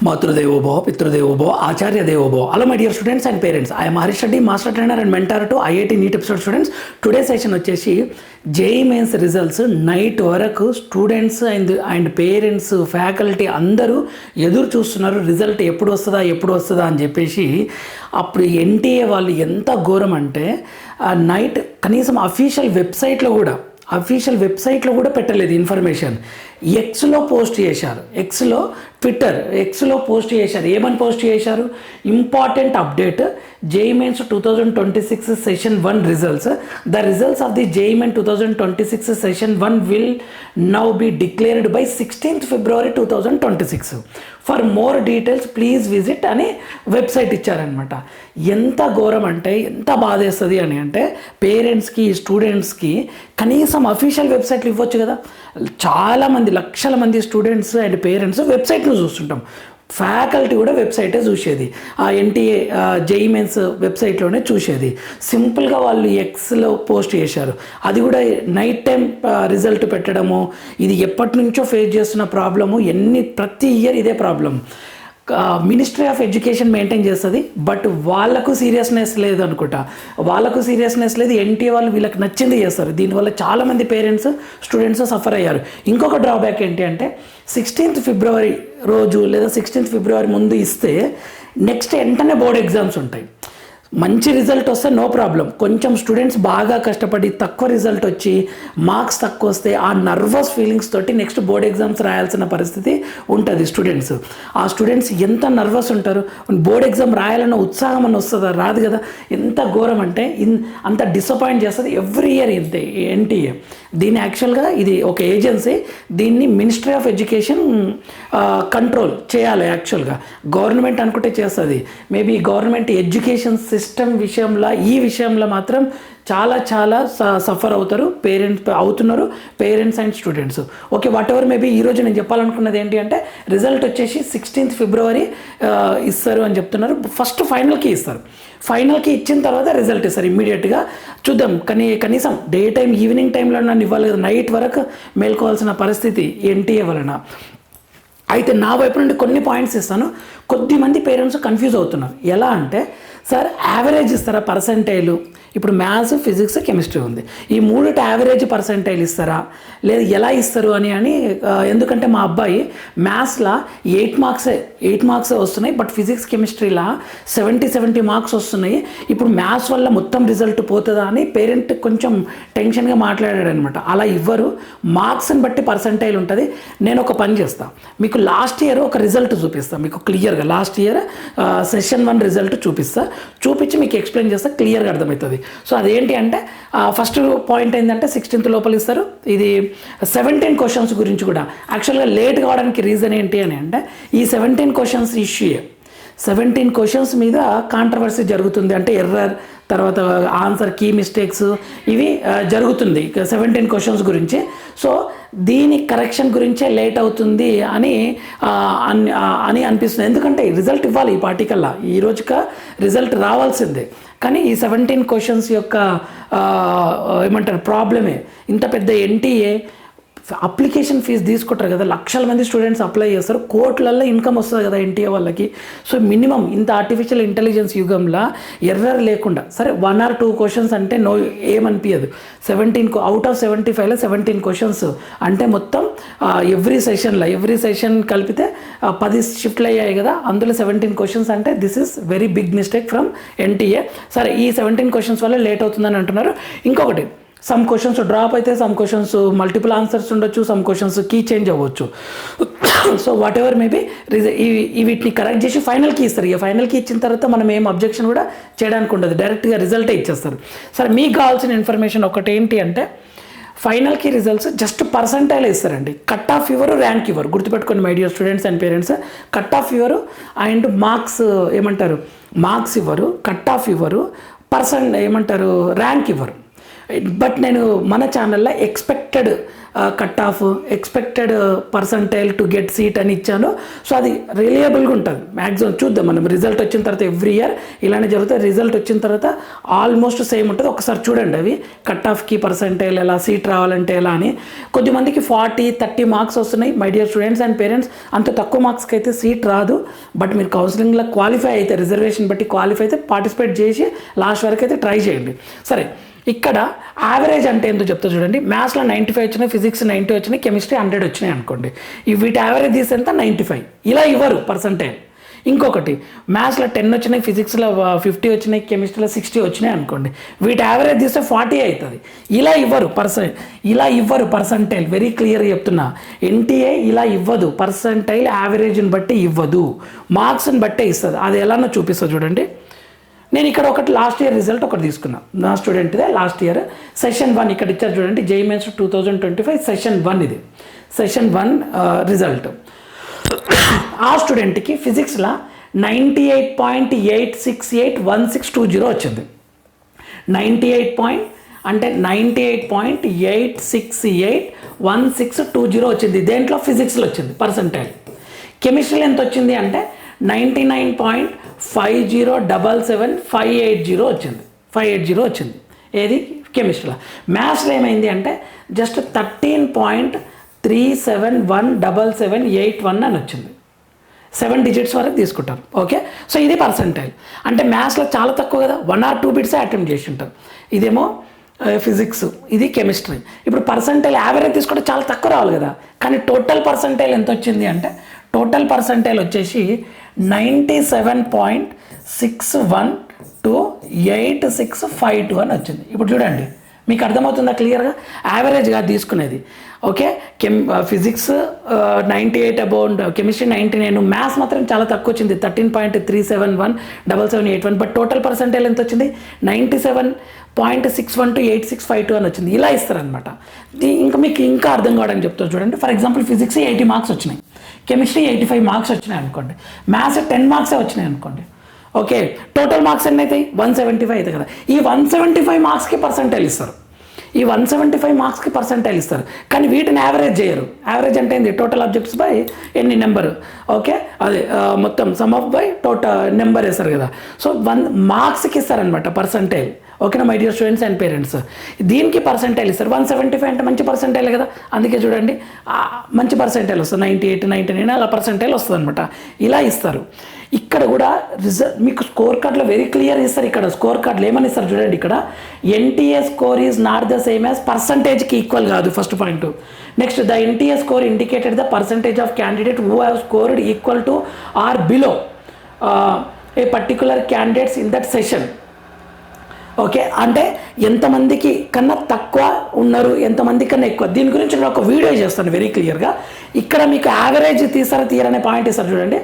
Matrudevo Bhava, Pitrudevo Bhava, Acharya Devo Bhava. Hello my dear students and parents. I am Harish Reddy, Master Trainer and Mentor to IIT NEET episode students. Today's session వచ్చేసి JEE Mains results night వరకు students and parents faculty అందరూ ఎదురు చూస్తున్నారు result ఎప్పుడు వస్తుందా అని చెప్పేసి. అప్పుడు ఎన్టీఏ వాళ్ళు ఎంత ఘోరం అంటే నైట్ కనీసం అఫీషియల్ వెబ్సైట్లో కూడా పెట్టలేదు ఇన్ఫర్మేషన్. ఎక్స్లో పోస్ట్ చేశారు, ట్విట్టర్లో పోస్ట్ చేశారు. ఏమని పోస్ట్ చేశారు? Important update, JEE Mains 2026 session 1 results. The results of the JEE Mains 2026 session 1 will now B declared by 16th February 2026. For more details please visit అని వెబ్సైట్ ఇచ్చారనమాట. ఎంత ఘోరం అంటే ఎంత బాధేస్తుంది అని అంటే పేరెంట్స్కి స్టూడెంట్స్కి కనీసం అఫీషియల్ వెబ్సైట్లు ఇవ్వచ్చు కదా. చాలామంది లక్షల మంది స్టూడెంట్స్ అండ్ పేరెంట్స్ వెబ్సైట్ను చూస్తుంటాం. ఫ్యాకల్టీ కూడా వెబ్సైటే చూసేది, ఆ ఎన్టీఏ JEE Mains వెబ్సైట్లోనే చూసేది. సింపుల్గా వాళ్ళు ఎక్స్లో పోస్ట్ చేశారు. అది కూడా నైట్ టైం రిజల్ట్ పెట్టడము, ఇది ఎప్పటి నుంచో ఫేస్ చేస్తున్న ప్రాబ్లము. ప్రతి ఇయర్ ఇదే problem. Ministry of education maintain చేస్తుంది, బట్ వాళ్ళకు సీరియస్నెస్ లేదు అనుకుంటా. ఎన్టీఏ వాళ్ళు వీళ్ళకి నచ్చింది చేస్తారు. దీనివల్ల చాలామంది పేరెంట్స్ స్టూడెంట్స్ సఫర్ అయ్యారు. ఇంకొక డ్రాబ్యాక్ ఏంటి అంటే 16th February రోజు లేదా 16th February ముందు ఇస్తే నెక్స్ట్ వెంటనే బోర్డ్ ఎగ్జామ్స్ ఉంటాయి. మంచి రిజల్ట్ వస్తే నో ప్రాబ్లం. కొంచెం స్టూడెంట్స్ బాగా కష్టపడి తక్కువ రిజల్ట్ వచ్చి మార్క్స్ తక్కువ వస్తే ఆ నర్వస్ ఫీలింగ్స్ తోటి నెక్స్ట్ బోర్డ్ ఎగ్జామ్స్ రాయాల్సిన పరిస్థితి ఉంటుంది స్టూడెంట్స్. ఆ స్టూడెంట్స్ ఎంత నర్వస్ ఉంటారు. బోర్డ్ ఎగ్జామ్ రాయాలన్న ఉత్సాహం అని వస్తుందా? రాదు కదా. ఎంత ఘోరం అంటే అంత డిసప్పాయింట్ చేస్తుంది ఎవ్రీ ఇయర్ ఇంతే ఎన్టీఏ. దీన్ని యాక్చువల్గా ఇది ఒక ఏజెన్సీ, దీన్ని మినిస్ట్రీ ఆఫ్ ఎడ్యుకేషన్ కంట్రోల్ చేయాలి. యాక్చువల్గా గవర్నమెంట్ అనుకుంటే చేస్తుంది. మేబీ గవర్నమెంట్ ఎడ్యుకేషన్ సిస్టమ్ ఈ విషయంలో మాత్రం చాలా సఫర్ అవుతున్నారు parents and students. Okay, what ever maybe ఈరోజు నేను చెప్పాలనుకున్నది ఏంటి అంటే రిజల్ట్ వచ్చేసి 16th February ఇస్తారు అని చెప్తున్నారు. ఫస్ట్ ఫైనల్కి ఇస్తారు. ఫైనల్కి ఇచ్చిన తర్వాత రిజల్ట్ ఇస్తారు ఇమ్మీడియట్గా. చూద్దాం. కనీసం డే టైం ఈవినింగ్ టైంలో నన్ను ఇవ్వాలి కదా, నైట్ వరకు మేల్కోవాల్సిన పరిస్థితి ఎన్టీఏ వలన. అయితే నా వైపు నుండి కొన్ని పాయింట్స్ ఇస్తాను. కొద్దిమంది పేరెంట్స్ కన్ఫ్యూజ్ అవుతున్నారు. ఎలా అంటే సార్ యావరేజ్ ఇస్తారా పర్సంటైలు? ఇప్పుడు మ్యాథ్స్, ఫిజిక్స్, కెమిస్ట్రీ ఉంది. ఈ మూడిటి యావరేజ్ పర్సంటైల్ ఇస్తారా లేదా ఎలా ఇస్తారు అని ఎందుకంటే మా అబ్బాయి మ్యాథ్స్లో 8 మార్క్సే వస్తున్నాయి, బట్ ఫిజిక్స్ కెమిస్ట్రీలో 70 మార్క్స్ వస్తున్నాయి. ఇప్పుడు మ్యాథ్స్ వల్ల మొత్తం రిజల్ట్ పోతుందా అని పేరెంట్ కొంచెం టెన్షన్గా మాట్లాడాడు అనమాట. అలా ఇవ్వరు, మార్క్స్ని బట్టి పర్సంటైల్ ఉంటుంది. నేను ఒక పని చేస్తాను, మీకు లాస్ట్ ఇయర్ ఒక రిజల్ట్ చూపిస్తాను, మీకు క్లియర్గా లాస్ట్ ఇయర్ సెషన్ 1 రిజల్ట్ చూపించి మీకు ఎక్స్ప్లెయిన్ చేస్తా, క్లియర్గా అర్థమవుతుంది. సో అదేంటి అంటే ఫస్ట్ పాయింట్ ఏంటంటే 16th లోపల ఇస్తారు. ఇది 17 క్వశ్చన్స్ గురించి కూడా యాక్చువల్గా లేట్ కావడానికి రీజన్ ఏంటి అని అంటే ఈ 17 క్వశ్చన్స్ ఇష్యూయే. 17 క్వశ్చన్స్ మీద కాంట్రవర్సీ జరుగుతుంది. అంటే ఎర్రర్, తర్వాత ఆన్సర్ కీ మిస్టేక్స్ ఇవి జరుగుతుంది 17 క్వశ్చన్స్ గురించి. సో దీని కరెక్షన్ గురించే లేట్ అవుతుంది అని అనిపిస్తుంది. ఎందుకంటే రిజల్ట్ ఇవ్వాలి ఈ పార్టికల్లా, ఈ రోజుగా రిజల్ట్ రావాల్సిందే. కానీ ఈ 17 క్వశ్చన్స్ యొక్క ఏమంటారు ప్రాబ్లమే. ఇంత పెద్ద ఎన్టీఏ అప్లికేషన్ ఫీజు తీసుకుంటారు కదా, లక్షల మంది స్టూడెంట్స్ అప్లై చేస్తారు, కోట్లల్లో ఇన్కమ్ వస్తుంది కదా ఎన్టీఏ వాళ్ళకి. సో మినిమం ఇంత ఆర్టిఫిషియల్ ఇంటెలిజెన్స్ యుగంలో ఎర్రర్ లేకుండా, సరే 1 or 2 క్వశ్చన్స్ అంటే ఏమనిపించదు. 17 అవుట్ ఆఫ్ 75లో 17 క్వశ్చన్స్ అంటే మొత్తం ఎవ్రీ సెషన్ కలిపితే 10 షిఫ్ట్లు అయ్యాయి కదా, అందులో 17 క్వశ్చన్స్ అంటే this is very big mistake from NTA. సరే ఈ 17 క్వశ్చన్స్ వల్ల లేట్ అవుతుందని అంటున్నారు. ఇంకొకటి, సమ్ క్వశ్చన్స్ డ్రాప్ అయితే, సమ్ క్వశ్చన్స్ మల్టిపుల్ ఆన్సర్స్ ఉండొచ్చు, సమ్ క్వశ్చన్స్ కీ చేంజ్ అవ్వచ్చు. సో వాట్ ఎవర్ మేబీ వీటిని కరెక్ట్ చేసి ఫైనల్కి ఇస్తారు. ఇక ఫైనల్కి ఇచ్చిన తర్వాత మనం ఏం అబ్జెక్షన్ కూడా చేయడానికి ఉండదు, డైరెక్ట్గా రిజల్టే ఇచ్చేస్తారు. సరే మీకు కావాల్సిన ఇన్ఫర్మేషన్ ఒకటి ఏంటి అంటే ఫైనల్కి రిజల్ట్స్ జస్ట్ పర్సంటైల్ ఇస్తారండి. కట్ ఆఫ్ ఇవ్వరు, ర్యాంక్ ఇవ్వరు. గుర్తుపెట్టుకోండి my dear students and parents. Cut off ఇవ్వరు అండ్ మార్క్స్ ఇవ్వరు, కట్ ఆఫ్ ఇవ్వరు, ర్యాంక్ ఇవ్వరు. బట్ నేను మన ఛానల్లో expected cut off, expected percentile to get seat అని ఇచ్చాను. సో అది రిలయబుల్గా ఉంటుంది. మ్యాక్సిమం చూద్దాం మనం రిజల్ట్ వచ్చిన తర్వాత ఎవ్రీ ఇయర్ ఇలానే జరుగుతుంది. రిజల్ట్ వచ్చిన తర్వాత ఆల్మోస్ట్ సేమ్ ఉంటుంది. ఒకసారి చూడండి అవి కట్ ఆఫ్కి పర్సంటైల్ ఎలా, సీట్ రావాలంటే ఎలా అని. కొద్దిమందికి 40-30 మార్క్స్ వస్తున్నాయి. My dear students and parents, అంత తక్కువ మార్క్స్కి అయితే సీట్ రాదు. బట్ మీరు కౌన్సిలింగ్లో క్వాలిఫై అయితే, రిజర్వేషన్ బట్టి క్వాలిఫై అయితే పార్టిసిపేట్ చేసి లాస్ట్ వరకు అయితే ట్రై చేయండి. సరే, ఇక్కడ యావరేజ్ అంటే ఏంటో చెప్తా చూడండి. మ్యాథ్స్లో 95 వచ్చినాయి, ఫిజిక్స్ 90 వచ్చినాయి, కెమిస్ట్రీ 100 వచ్చినాయి అనుకోండి. వీటి యావరేజ్ తీసి ఎంత 95. ఇలా ఇవ్వరు పర్సంటైల్. ఇంకొకటి, మ్యాథ్స్లో 10 వచ్చినాయి, ఫిజిక్స్లో 50 వచ్చినాయి, కెమిస్ట్రీలో 60 వచ్చినాయి అనుకోండి. వీటి యావరేజ్ తీస్తే 40 అవుతుంది. ఇలా ఇవ్వరు పర్సంటైల్. వెరీ క్లియర్గా చెప్తున్నా, ఎన్టీఏ ఇలా ఇవ్వదు. పర్సంటైల్ యావరేజ్ని బట్టి ఇవ్వదు, మార్క్స్ని బట్టే ఇస్తుంది. అది ఎలానో చూపిస్తుంది చూడండి. నేను ఇక్కడ ఒకటి లాస్ట్ ఇయర్ రిజల్ట్ ఒకటి తీసుకున్నా, నా స్టూడెంట్దే లాస్ట్ ఇయర్ సెషన్ 1 ఇక్కడ ఇచ్చారు చూడండి. జేఈఈ మెయిన్స్ 2025 సెషన్ 1 ఇది సెషన్ 1 రిజల్ట్. ఆ స్టూడెంట్కి ఫిజిక్స్లో 98.8681620 వచ్చింది. 98.8681620 వచ్చింది. దేంట్లో? ఫిజిక్స్లో వచ్చింది పర్సంటైల్. కెమిస్ట్రీలో ఎంత వచ్చింది అంటే 99.5077580 వచ్చింది. 580 వచ్చింది. ఏది? కెమిస్ట్రీలో. మ్యాథ్స్లో ఏమైంది అంటే జస్ట్ 13.3717781 అని వచ్చింది. 7 డిజిట్స్ వరకు తీసుకుంటారు. ఓకే, సో ఇది పర్సంటైల్. అంటే మ్యాథ్స్లో చాలా తక్కువ కదా, 1 or 2 బిట్సే అటెంప్ట్ చేసి ఉంటారు. ఇదేమో ఫిజిక్స్, ఇది కెమిస్ట్రీ. ఇప్పుడు పర్సంటైల్ యావరేజ్ తీసుకుంటే చాలా తక్కువ రావాలి కదా, కానీ టోటల్ పర్సంటైల్ ఎంత వచ్చింది అంటే టోటల్ పర్సంటైల్ వచ్చేసి 97.612865 అని వచ్చింది. ఇప్పుడు చూడండి, మీకు అర్థమవుతుందా క్లియర్గా? యావరేజ్గా తీసుకునేది. Okay, physics 98 about, chemistry 99, maths మాత్రం చాలా తక్కువ వచ్చింది 13.3717781. బట్ టోటల్ పర్సంటైల్ ఎంత వచ్చింది? 97.612865 అని వచ్చింది. ఇలా ఇస్తారనమాట. ఇంకా మీకు ఇంకా అర్థం కావడానికి చెప్తారు చూడండి. ఫర్ ఎగ్జాంపుల్ ఫిజిక్స్ 80 మార్క్స్ వచ్చినాయి, కెమిస్ట్రీ 85 మార్క్స్ వచ్చినాయి అనుకోండి, మ్యాథ్స్ 10 మార్క్సే వచ్చినాయి అనుకోండి. ఓకే, టోటల్ మార్క్స్ ఎన్ని అవుతాయి? 175 అవుతాయి కదా. ఈ 175 మార్క్స్కి పర్సంటైల్ ఇస్తారు. ఈ 175 మార్క్స్కి పర్సంటైల్ ఇస్తారు, కానీ వీటిని యావరేజ్ చేయరు. యావరేజ్ అంటే ఏంటి? టోటల్ ఆబ్జెక్ట్స్ బై ఎన్ని నెంబర్. ఓకే, అదే మొత్తం some of by total number వేస్తారు కదా. సో 1 మార్క్స్కి ఇస్తారనమాట పర్సంటైల్. ఓకేనా my dear students and parents, దీనికి పర్సంటైల్ ఇస్తారు. 175 అంటే మంచి పర్సంటైల్ కదా, అందుకే చూడండి మంచి పర్సంటైల్ వస్తుంది. 98, 99 అలా పర్సంటైల్ వస్తుంది అనమాట. ఇలా ఇస్తారు. ఇక్కడ కూడా మీకు స్కోర్ కార్డ్లో వెరీ క్లియర్ ఇస్తారు. ఇక్కడ స్కోర్ కార్డులు ఏమని ఇస్తారు చూడండి. ఇక్కడ NTA score is not the same as పర్సంటేజ్కి ఈక్వల్ కాదు, first point. Next, the NTA score indicated the percentage of candidate who have scored equal to or below a particular candidates in that session. Okay, అంటే ఎంతమందికి కన్నా తక్కువ ఉన్నారు, ఎంతమంది కన్నా ఎక్కువ. దీని గురించి నేను ఒక వీడియో చేస్తాను వెరీ క్లియర్గా. ఇక్కడ మీకు యావరేజ్ తీయరనే పాయింట్ ఇస్తారు చూడండి.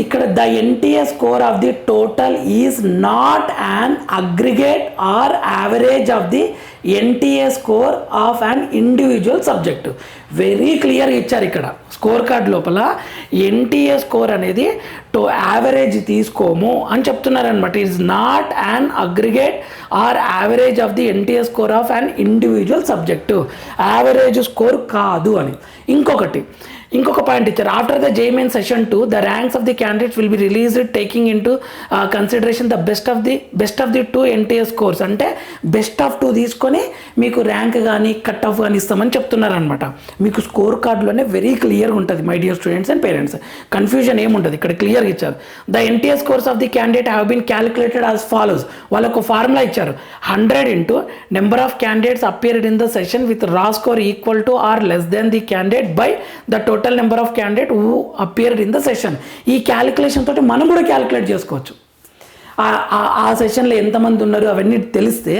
ఇక్కడ the NTA score of the total is not an aggregate or average of the NTA score of an individual subject. Very క్లియర్గా ఇచ్చారు ఇక్కడ స్కోర్ కార్డ్ లోపల. ఎన్టీఏ స్కోర్ అనేది యావరేజ్ తీసుకోము అని చెప్తున్నారనమాట. Is not an aggregate or average of the NTA score of an individual subject. Average score కాదు అని. ఇంకొక పాయింట్ ఇచ్చారు. After the JEE Mains session 2 the ranks of the candidates will be released taking in to consideration the best of the 2 NTA scores. అంటే best of 2 తీసుకొని మీకు rank కానీ cut off కానీ ఇస్తామని చెప్తున్నారనమాట. మీకు స్కోర్ కార్డులోనే వెరీ క్లియర్గా ఉంటుంది my dear students and parents. Confusion ఏముంటుంది, ఇక్కడ క్లియర్గా ఇచ్చారు. The NTA scores of the candidate have been calculated as follows. వాళ్ళకు ఫార్ములా ఇచ్చారు. 100 into number of candidates appeared in the session with raw score equal to or less than the candidate by the total number of candidate who appeared in the session. ఈ calculation తోటి మనం కూడా calculate చేసుకోవచ్చు. ఆ సెషన్లో ఎంతమంది ఉన్నారు అవన్నీ తెలిస్తే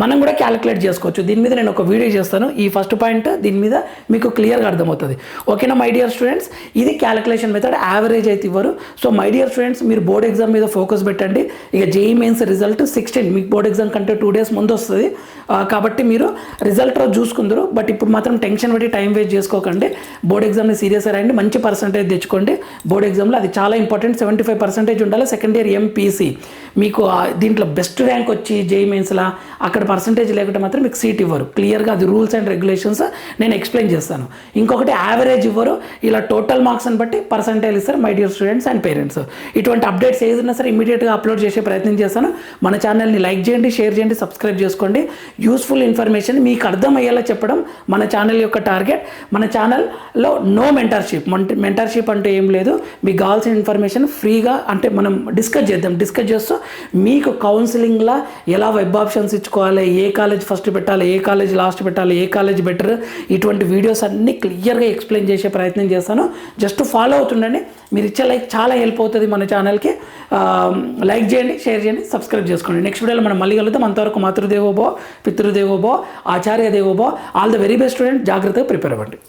మనం కూడా క్యాలిక్యులేట్ చేసుకోవచ్చు. దీని మీద నేను ఒక వీడియో చేస్తాను. ఈ ఫస్ట్ పాయింట్ దీని మీద మీకు క్లియర్గా అర్థమవుతుంది. ఓకేనా మై డియర్ స్టూడెంట్స్, ఇది క్యాలిక్యులేషన్ మెథడ్. యావరేజ్ అయితే ఇవ్వరు. సో మై డియర్ స్టూడెంట్స్, మీరు బోర్డ్ ఎగ్జామ్ మీద ఫోకస్ పెట్టండి. ఇక జేఈఈ మెయిన్స్ రిజల్ట్ 16 మీకు బోర్డ్ ఎగ్జామ్ కంటే 2 days ముందు వస్తుంది. కాబట్టి మీరు రిజల్ట్ రోజు చూసుకుందరు. బట్ ఇప్పుడు మాత్రం టెన్షన్ పెట్టి టైం వేస్ట్ చేసుకోకండి. బోర్డ్ ఎగ్జామ్ని సీరియస్గా రాయండి, మంచి పర్సంటేజ్ తెచ్చుకోండి. బోర్డ్ ఎగ్జామ్లో అది చాలా ఇంపార్టెంట్. 75% ఉండాలి. సెకండ్ ఇయర్ ఎంపీసీ మీకు దీంట్లో బెస్ట్ ర్యాంక్ వచ్చి జేఈ మెయిన్స్లా అక్కడ పర్సంటేజ్ లేకుంటే మాత్రం మీకు సీట్ ఇవ్వరు. క్లియర్గా అది రూల్స్ అండ్ రెగ్యులేషన్స్ నేను ఎక్స్ప్లెయిన్ చేస్తాను. ఇంకొకటి యావరేజ్ ఇవ్వరు, ఇలా టోటల్ మార్క్స్ని బట్టి పర్సంటేజ్ ఇస్తారు. My dear students and parents, ఇటువంటి అప్డేట్స్ ఏదైనా సరే ఇమీడియట్గా అప్లోడ్ చేసే ప్రయత్నం చేస్తాను. మన ఛానల్ని లైక్ చేయండి, షేర్ చేయండి, సబ్స్క్రైబ్ చేసుకోండి. యూస్ఫుల్ ఇన్ఫర్మేషన్ మీకు అర్థమయ్యేలా చెప్పడం మన ఛానల్ యొక్క టార్గెట్. మన ఛానల్లో నో మెంటర్షిప్. మెంటర్షిప్ అంటే ఏం లేదు, మీకు కావాల్సిన ఇన్ఫర్మేషన్ ఫ్రీగా అంటే మనం డిస్కస్ చేస్తూ మీకు కౌన్సిలింగ్లా ఎలా వెబ్ ఆప్షన్స్ ఇచ్చుకోవాలి, ఏ కాలేజ్ ఫస్ట్ పెట్టాలి, ఏ కాలేజ్ లాస్ట్ పెట్టాలి, ఏ కాలేజ్ బెటర్, ఇటువంటి వీడియోస్ అన్నీ క్లియర్గా ఎక్స్ప్లెయిన్ చేసే ప్రయత్నం చేస్తాను. జస్ట్ ఫాలో అవుతుండండి. మీరు ఇచ్చే లైక్ చాలా హెల్ప్ అవుతుంది మన ఛానల్కి. లైక్ చేయండి, షేర్ చేయండి, సబ్స్క్రైబ్ చేసుకోండి. నెక్స్ట్ వీడియోలో మనం మళ్ళీ కలుద్దాం. అంతవరకు మాతృదేవోభవ, పితృదేవోభవ, ఆచార్య దేవోభవ. All the very best student. జాగ్రత్తగా ప్రిపేర్ అవ్వండి.